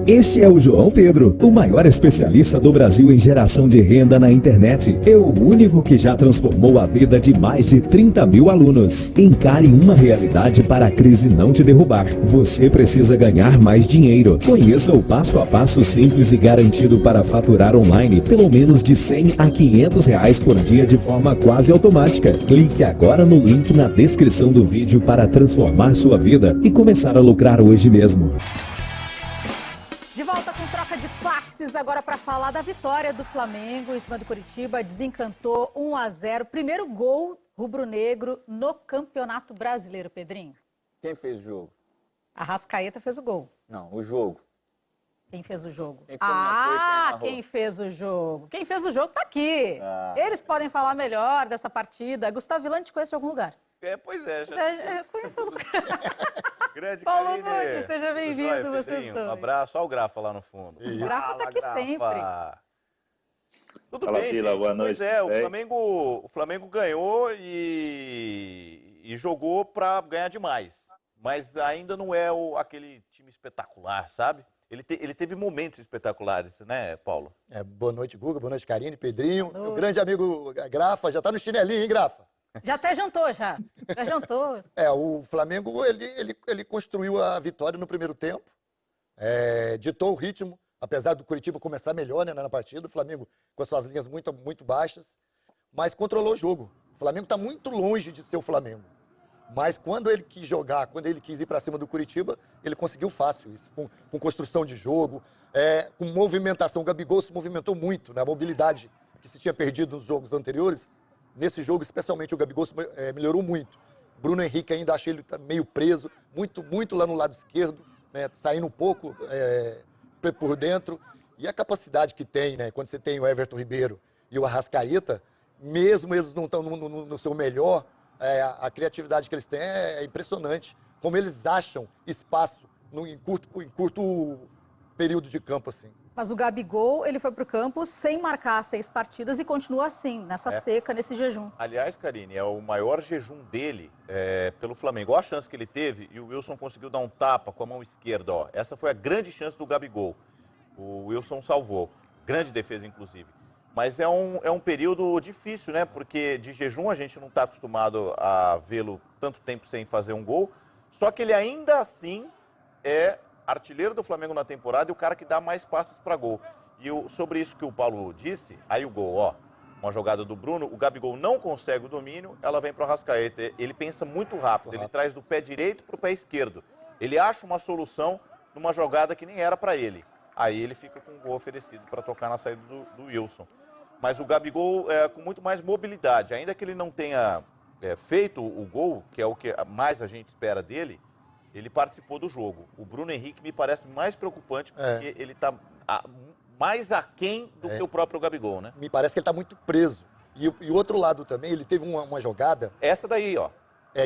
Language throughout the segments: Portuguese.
Este é o João Pedro, o maior especialista do Brasil em geração de renda na internet. É o único que já transformou a vida de mais de 30 mil alunos. Encare uma realidade para a crise não te derrubar. Você precisa ganhar mais dinheiro. Conheça o passo a passo simples e garantido para faturar online pelo menos de 100 a 500 reais por dia de forma quase automática. Clique agora no link na descrição do vídeo para transformar sua vida e começar a lucrar hoje mesmo. De volta com troca de passes agora para falar da vitória do Flamengo em cima do Coritiba. Desencantou 1-0. Primeiro gol rubro-negro no Campeonato Brasileiro, Pedrinho. Quem fez o jogo? Arrascaeta fez o gol. Não, o jogo. Quem fez o jogo? Quem fez o jogo. Quem fez o jogo tá aqui. Eles podem falar melhor dessa partida. Gustavo Villani te conhece de algum lugar? Pois é. Já conheço o lugar. Grande Paulo Karine. Nunes, seja bem-vindo, vocês dois. Um abraço, olha o Grafa lá no fundo. O Grafa tá aqui sempre. Tudo Fala, bem, Vila, gente? boa noite. Pois é, o Flamengo ganhou e jogou para ganhar demais. Mas ainda não é aquele time espetacular, sabe? Ele teve momentos espetaculares, né, Paulo? Boa noite, Guga. Boa noite, Karine, Pedrinho. Meu grande amigo Grafa. Já tá no chinelinho, hein, Grafa? Já até jantou, já. Já jantou. O Flamengo, ele construiu a vitória no primeiro tempo. Ditou o ritmo, apesar do Coritiba começar melhor, né, na partida. O Flamengo com as suas linhas muito, muito baixas, mas controlou o jogo. O Flamengo está muito longe de ser o Flamengo. Mas quando ele quis jogar, quando ele quis ir para cima do Coritiba, ele conseguiu fácil isso. Com construção de jogo, com movimentação. O Gabigol se movimentou muito, né? A mobilidade que se tinha perdido nos jogos anteriores. Nesse jogo, especialmente, o Gabigol melhorou muito. Bruno Henrique ainda achei ele meio preso, muito lá no lado esquerdo, né? Saindo um pouco por dentro. E a capacidade que tem, né? Quando você tem o Everton Ribeiro e o Arrascaeta, mesmo eles não estão no seu melhor, a criatividade que eles têm é impressionante. Como eles acham espaço em curto período de campo, assim. Mas o Gabigol, ele foi pro campo sem marcar 6 partidas e continua assim, nessa seca, nesse jejum. Aliás, Karine, é o maior jejum dele pelo Flamengo. Olha a chance que ele teve e o Wilson conseguiu dar um tapa com a mão esquerda. Ó. Essa foi a grande chance do Gabigol. O Wilson salvou. Grande defesa, inclusive. Mas é um período difícil, né? Porque de jejum a gente não está acostumado a vê-lo tanto tempo sem fazer um gol. Só que ele ainda assim é artilheiro do Flamengo na temporada e o cara que dá mais passes para gol. E sobre isso que o Paulo disse, aí o gol, ó, uma jogada do Bruno, o Gabigol não consegue o domínio, ela vem para o Arrascaeta. Ele pensa muito rápido, ele traz do pé direito para o pé esquerdo. Ele acha uma solução numa jogada que nem era para ele. Aí ele fica com o gol oferecido para tocar na saída do Wilson. Mas o Gabigol com muito mais mobilidade, ainda que ele não tenha feito o gol, que é o que mais a gente espera dele, ele participou do jogo. O Bruno Henrique me parece mais preocupante porque ele está mais aquém do que o próprio Gabigol, né? Me parece que ele está muito preso. E o outro lado também, ele teve uma jogada... Essa daí, ó.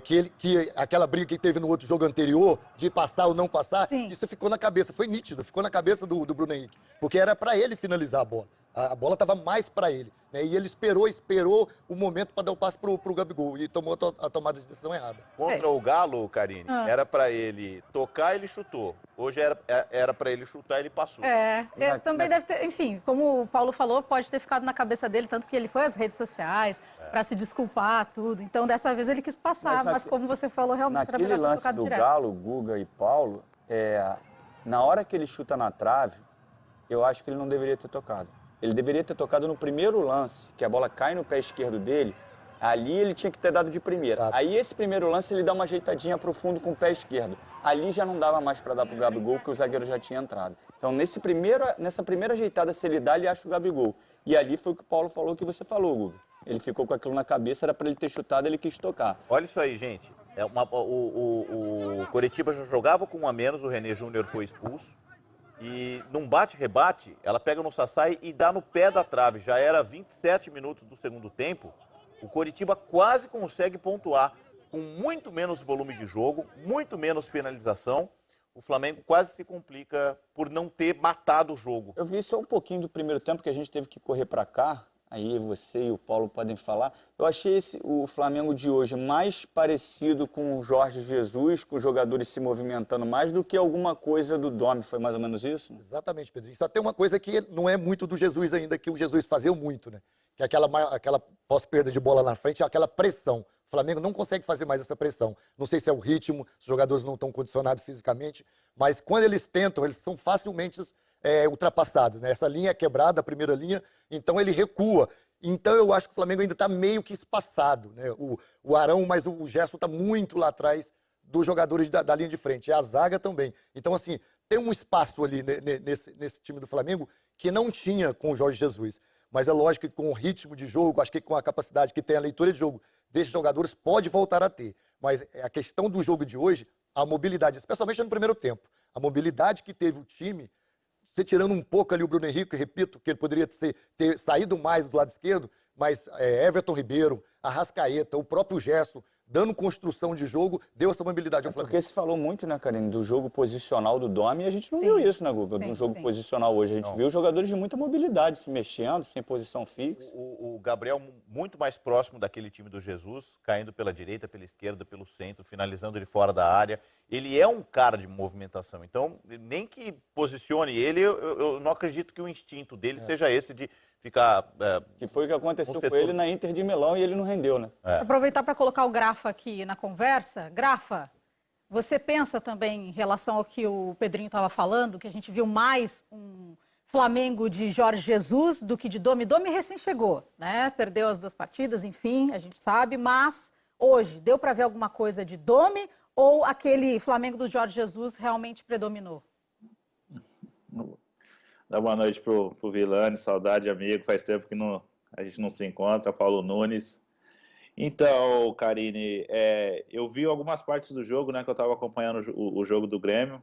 Que aquela briga que teve no outro jogo anterior, de passar ou não passar, Sim. Isso ficou na cabeça, foi nítido, ficou na cabeça do Bruno Henrique. Porque era para ele finalizar a bola. A bola estava mais para ele. Né? E ele esperou o momento para dar o passe pro Gabigol. E tomou a tomada de decisão errada. Contra o Galo, Karine, era para ele tocar, ele chutou. Hoje era para ele chutar, ele passou. Também deve ter, enfim, como o Paulo falou, pode ter ficado na cabeça dele, tanto que ele foi às redes sociais para se desculpar, tudo. Então, dessa vez ele quis passar, mas como você falou, realmente era Naquele melhor ter lance tocado do direto. Galo, Guga e Paulo, na hora que ele chuta na trave, eu acho que ele não deveria ter tocado. Ele deveria ter tocado no primeiro lance, que a bola cai no pé esquerdo dele. Ali ele tinha que ter dado de primeira. Exato. Aí esse primeiro lance ele dá uma ajeitadinha pro fundo com o pé esquerdo. Ali já não dava mais para dar pro Gabigol, porque o zagueiro já tinha entrado. Então nessa primeira ajeitada, se ele dá, ele acha o Gabigol. E ali foi o que o Paulo falou, que você falou, Guga. Ele ficou com aquilo na cabeça, era para ele ter chutado, ele quis tocar. Olha isso aí, gente. O Coritiba já jogava com um a menos, o René Júnior foi expulso. E num bate-rebate, ela pega no Sassai e dá no pé da trave. Já era 27 minutos do segundo tempo. O Coritiba quase consegue pontuar. Com muito menos volume de jogo, muito menos finalização. O Flamengo quase se complica por não ter matado o jogo. Eu vi só um pouquinho do primeiro tempo, que a gente teve que correr para cá. aí você e o Paulo podem falar. Eu achei o Flamengo de hoje mais parecido com o Jorge Jesus, com os jogadores se movimentando mais do que alguma coisa do Domi. Foi mais ou menos isso? Exatamente, Pedrinho. Só tem uma coisa que não é muito do Jesus ainda, que o Jesus fazia muito, né? Que é aquela pós-perda de bola na frente, é aquela pressão. O Flamengo não consegue fazer mais essa pressão. Não sei se é o ritmo, os jogadores não estão condicionados fisicamente, mas quando eles tentam, eles são facilmente ultrapassados, né? Essa linha é quebrada, a primeira linha, então ele recua. Então eu acho que o Flamengo ainda está meio que espaçado, né? O Arão, mas o Gerson está muito lá atrás dos jogadores da linha de frente. E a zaga também. Então, assim, tem um espaço ali nesse time do Flamengo que não tinha com o Jorge Jesus. Mas é lógico que com o ritmo de jogo, acho que com a capacidade que tem a leitura de jogo desses jogadores, pode voltar a ter. Mas a questão do jogo de hoje, a mobilidade, especialmente no primeiro tempo, a mobilidade que teve o time, você tirando um pouco ali o Bruno Henrique, repito, que ele poderia ter saído mais do lado esquerdo, mas Everton Ribeiro, Arrascaeta, o próprio Gerson, dando construção de jogo, deu essa mobilidade ao Flamengo. Porque se falou muito, né, Karine, do jogo posicional do Domi, e a gente não viu isso, né, Guga? Sim, No jogo sim. posicional hoje. A gente viu jogadores de muita mobilidade, se mexendo, sem posição fixa. O Gabriel muito mais próximo daquele time do Jesus, caindo pela direita, pela esquerda, pelo centro, finalizando ele fora da área. Ele é um cara de movimentação, então nem que posicione ele, eu não acredito que o instinto dele seja esse de ficar... Que foi o que aconteceu Um com setor- ele na Inter de Milão e ele não rendeu, né? Aproveitar para colocar o Grafa aqui na conversa. Grafa, você pensa também em relação ao que o Pedrinho estava falando, que a gente viu mais um Flamengo de Jorge Jesus do que de Domi? Domi recém chegou, né? Perdeu as 2 partidas, enfim, a gente sabe, mas hoje deu para ver alguma coisa de Domi ou aquele Flamengo do Jorge Jesus realmente predominou? Dá boa noite pro Vilani, saudade, amigo. Faz tempo que a gente não se encontra, Paulo Nunes. Então, Karine, eu vi algumas partes do jogo, né, que eu estava acompanhando o jogo do Grêmio,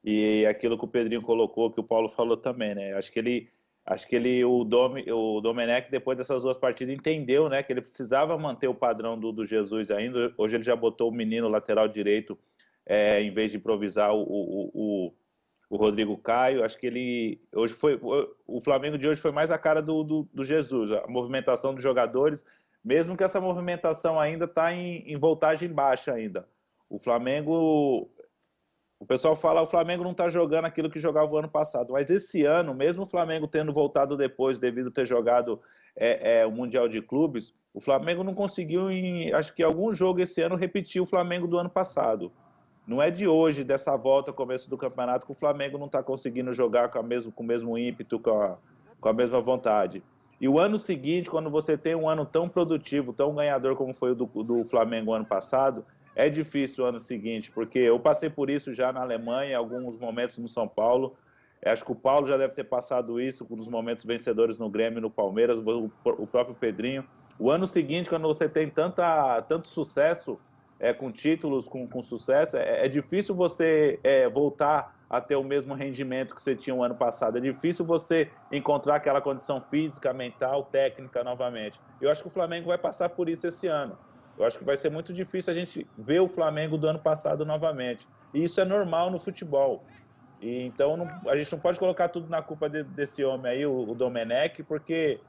e aquilo que o Pedrinho colocou, que o Paulo falou também, né? Acho que o Domenech, depois dessas 2 partidas, entendeu, né, que ele precisava manter o padrão do Jesus ainda. Hoje ele já botou o menino lateral direito, em vez de improvisar o Rodrigo Caio. Acho que o Flamengo de hoje foi mais a cara do Jesus, a movimentação dos jogadores, mesmo que essa movimentação ainda está em voltagem baixa ainda. O pessoal fala que o Flamengo não está jogando aquilo que jogava o ano passado, mas esse ano, mesmo o Flamengo tendo voltado depois, devido a ter jogado o Mundial de Clubes, o Flamengo não conseguiu, acho que algum jogo esse ano, repetir o Flamengo do ano passado. Não é de hoje, dessa volta, começo do campeonato, que o Flamengo não está conseguindo jogar com o mesmo ímpeto, com a mesma vontade. E o ano seguinte, quando você tem um ano tão produtivo, tão ganhador como foi o do Flamengo ano passado, é difícil o ano seguinte, porque eu passei por isso já na Alemanha, em alguns momentos no São Paulo. Acho que o Paulo já deve ter passado isso nos momentos vencedores no Grêmio e no Palmeiras, o próprio Pedrinho. O ano seguinte, quando você tem tanto sucesso, com títulos, com sucesso, é difícil você voltar a ter o mesmo rendimento que você tinha o ano passado. É difícil você encontrar aquela condição física, mental, técnica novamente. Eu acho que o Flamengo vai passar por isso esse ano. Eu acho que vai ser muito difícil a gente ver o Flamengo do ano passado novamente. E isso é normal no futebol. E então a gente não pode colocar tudo na culpa desse homem aí, o Domenech, porque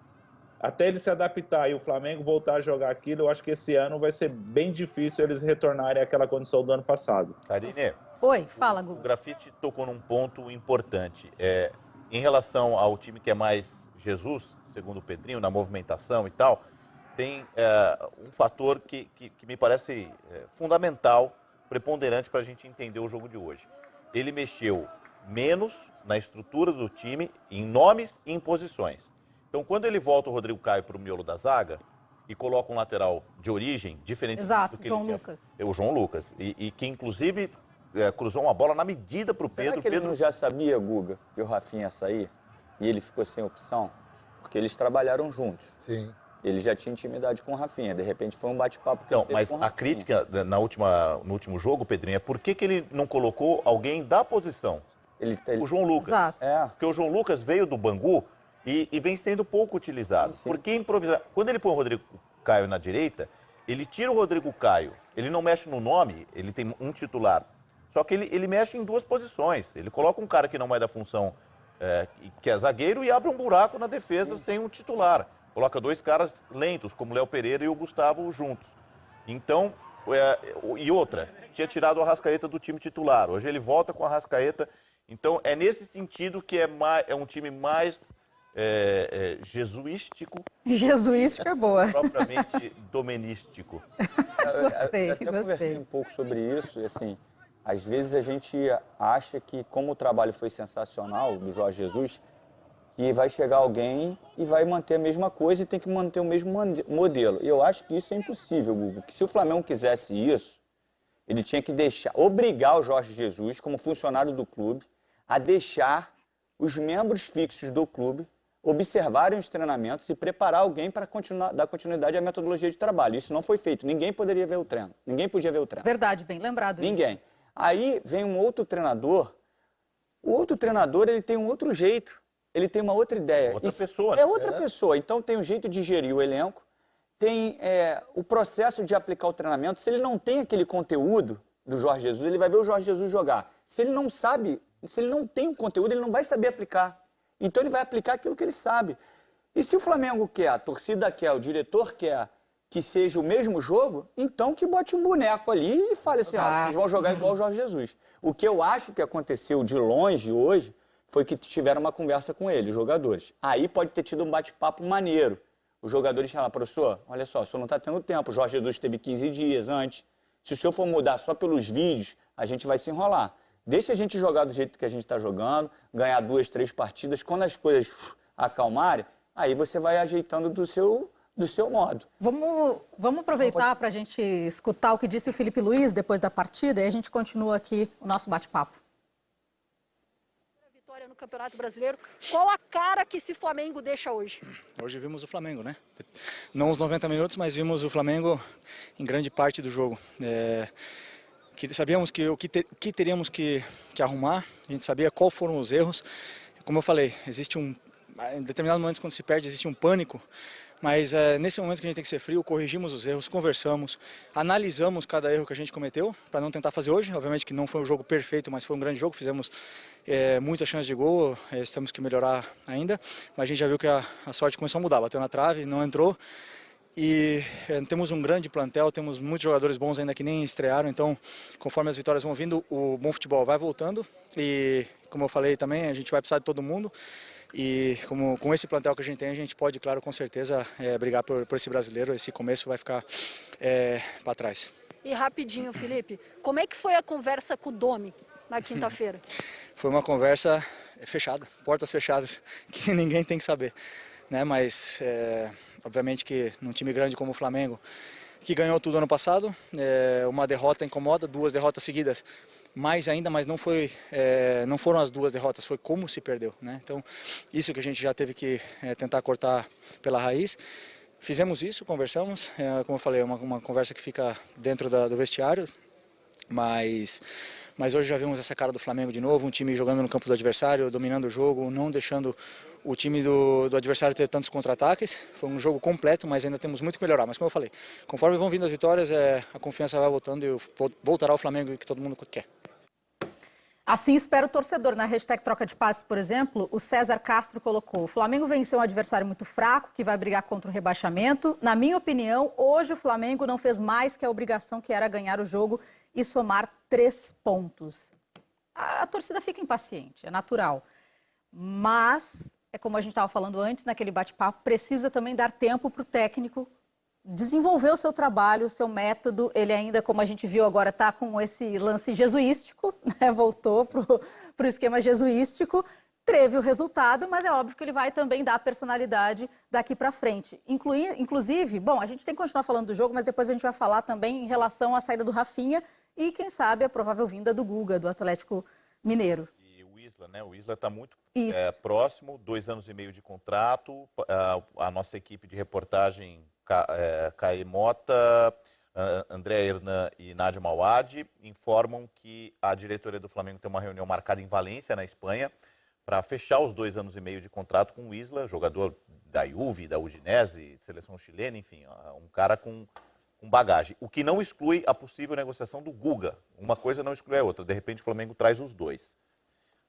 até ele se adaptar e o Flamengo voltar a jogar aquilo, eu acho que esse ano vai ser bem difícil eles retornarem àquela condição do ano passado. Karine, Oi, fala, o Guga. Grafite tocou num ponto importante. Em relação ao time que é mais Jesus, segundo o Pedrinho, na movimentação e tal, tem um fator que me parece fundamental, preponderante para a gente entender o jogo de hoje. Ele mexeu menos na estrutura do time, em nomes e em posições. Então, quando ele volta o Rodrigo Caio para o miolo da zaga e coloca um lateral de origem, diferente Exato, do que João ele tinha... Lucas. O João Lucas. E que, inclusive, cruzou uma bola na medida para o Será Pedro. que ele não já sabia, Guga, que o Rafinha ia sair? E ele ficou sem opção? Porque eles trabalharam juntos. Sim. Ele já tinha intimidade com o Rafinha. De repente foi um bate-papo que ele Não, teve mas com o a Rafinha. crítica no último jogo, Pedrinho, é por que ele não colocou alguém da posição? O João Lucas. Exato. É. Porque o João Lucas veio do Bangu e vem sendo pouco utilizado. Sim, sim. Por que improvisar? Quando ele põe o Rodrigo Caio na direita, ele tira o Rodrigo Caio, ele não mexe no nome, ele tem um titular. Só que ele mexe em 2 posições. Ele coloca um cara que não é da função, que é zagueiro, e abre um buraco na defesa sem um titular. coloca 2 caras lentos, como o Léo Pereira e o Gustavo juntos. Então, e outra, tinha tirado o Arrascaeta do time titular. Hoje ele volta com o Arrascaeta. Então, é nesse sentido que é um time mais jesuístico. Jesuístico é boa. Propriamente domenístico. Gostei, Eu até conversei gostei. um pouco sobre isso, e assim, às vezes a gente acha que, como o trabalho foi sensacional do Jorge Jesus, que vai chegar alguém e vai manter a mesma coisa e tem que manter o mesmo modelo. E eu acho que isso é impossível, Guga. Que se o Flamengo quisesse isso, ele tinha que obrigar o Jorge Jesus, como funcionário do clube, a deixar os membros fixos do clube observarem os treinamentos e preparar alguém para dar continuidade à metodologia de trabalho. Isso não foi feito. Ninguém poderia ver o treino. Ninguém podia ver o treino. Verdade, bem lembrado. Ninguém. Aí vem um outro treinador. O outro treinador, ele tem um outro jeito. Ele tem uma outra ideia. Outra pessoa, né? É outra pessoa. Então tem um jeito de gerir o elenco, tem o processo de aplicar o treinamento. Se ele não tem aquele conteúdo do Jorge Jesus, ele vai ver o Jorge Jesus jogar. Se ele não sabe, se ele não tem o conteúdo, ele não vai saber aplicar. Então ele vai aplicar aquilo que ele sabe. E se o Flamengo quer, a torcida quer, o diretor quer que seja o mesmo jogo, então que bote um boneco ali e fale assim, vocês vão jogar igual o Jorge Jesus. O que eu acho que aconteceu de longe hoje foi que tiveram uma conversa com ele, os jogadores. Aí pode ter tido um bate-papo maneiro. Os jogadores falaram, professor, olha só, o senhor não está tendo tempo, o Jorge Jesus teve 15 dias antes. Se o senhor for mudar só pelos vídeos, a gente vai se enrolar. Deixa a gente jogar do jeito que a gente está jogando, ganhar 2, 3 partidas. Quando as coisas acalmarem, aí você vai ajeitando do seu modo. Vamos aproveitar para a gente escutar o que disse o Felipe Luiz depois da partida e a gente continua aqui o nosso bate-papo. Vitória no Campeonato Brasileiro. Qual a cara que esse Flamengo deixa hoje? Hoje vimos o Flamengo, né? Não os 90 minutos, mas vimos o Flamengo em grande parte do jogo. Sabíamos que o que teríamos que arrumar, a gente sabia qual foram os erros. Como eu falei, em determinados momentos quando se perde existe um pânico, mas nesse momento que a gente tem que ser frio, corrigimos os erros, conversamos, analisamos cada erro que a gente cometeu, para não tentar fazer hoje. Obviamente que não foi um jogo perfeito, mas foi um grande jogo, fizemos muita chance de gol, temos que melhorar ainda, mas a gente já viu que a sorte começou a mudar, bateu na trave, não entrou. E temos um grande plantel, temos muitos jogadores bons ainda que nem estrearam, então conforme as vitórias vão vindo, o bom futebol vai voltando e, como eu falei também, a gente vai precisar de todo mundo e com esse plantel que a gente tem, a gente pode, claro, com certeza brigar por esse brasileiro, esse começo vai ficar para trás. E rapidinho, Felipe, como é que foi a conversa com o Domi na quinta-feira? Foi uma conversa fechada, portas fechadas, que ninguém tem que saber, né? Mas obviamente que num time grande como o Flamengo, que ganhou tudo ano passado, uma derrota incomoda, 2 derrotas seguidas, mais ainda, mas não foram as 2 derrotas, foi como se perdeu, né? Então, isso que a gente já teve que tentar cortar pela raiz. Fizemos isso, conversamos, como eu falei, uma conversa que fica dentro do vestiário, mas hoje já vimos essa cara do Flamengo de novo, um time jogando no campo do adversário, dominando o jogo, não deixando o time do adversário ter tantos contra-ataques. Foi um jogo completo, mas ainda temos muito que melhorar. Mas como eu falei, conforme vão vindo as vitórias, a confiança vai voltando e voltará ao Flamengo que todo mundo quer. Assim espera o torcedor. Na hashtag Troca de Passes, por exemplo, o César Castro colocou: o Flamengo venceu um adversário muito fraco, que vai brigar contra o rebaixamento. Na minha opinião, hoje o Flamengo não fez mais que a obrigação que era ganhar o jogo e somar 3 pontos. A torcida fica impaciente, é natural. Mas, é como a gente estava falando antes, naquele bate-papo, precisa também dar tempo para o técnico desenvolver o seu trabalho, o seu método. Ele ainda, como a gente viu agora, está com esse lance jesuístico, né? Voltou para o esquema jesuístico, teve o resultado, mas é óbvio que ele vai também dar personalidade daqui para frente. Inclusive, bom, a gente tem que continuar falando do jogo, mas depois a gente vai falar também em relação à saída do Rafinha e, quem sabe, a provável vinda do Guga, do Atlético Mineiro. E o Isla, né? O Isla está muito próximo, 2 anos e meio de contrato. A nossa equipe de reportagem, Caê Mota, André Hernan e Nádia Mauad, informam que a diretoria do Flamengo tem uma reunião marcada em Valência, na Espanha, para fechar os 2 anos e meio de contrato com o Isla, jogador da Juve, da Udinese, seleção chilena, enfim, um cara com bagagem. O que não exclui a possível negociação do Guga. Uma coisa não exclui a outra. De repente o Flamengo traz os 2.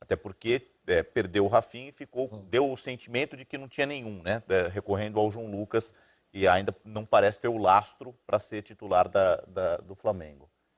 Até porque perdeu o Rafinha e deu o sentimento de que não tinha nenhum, né? Recorrendo ao João Lucas, que ainda não parece ter o lastro para ser titular do Flamengo.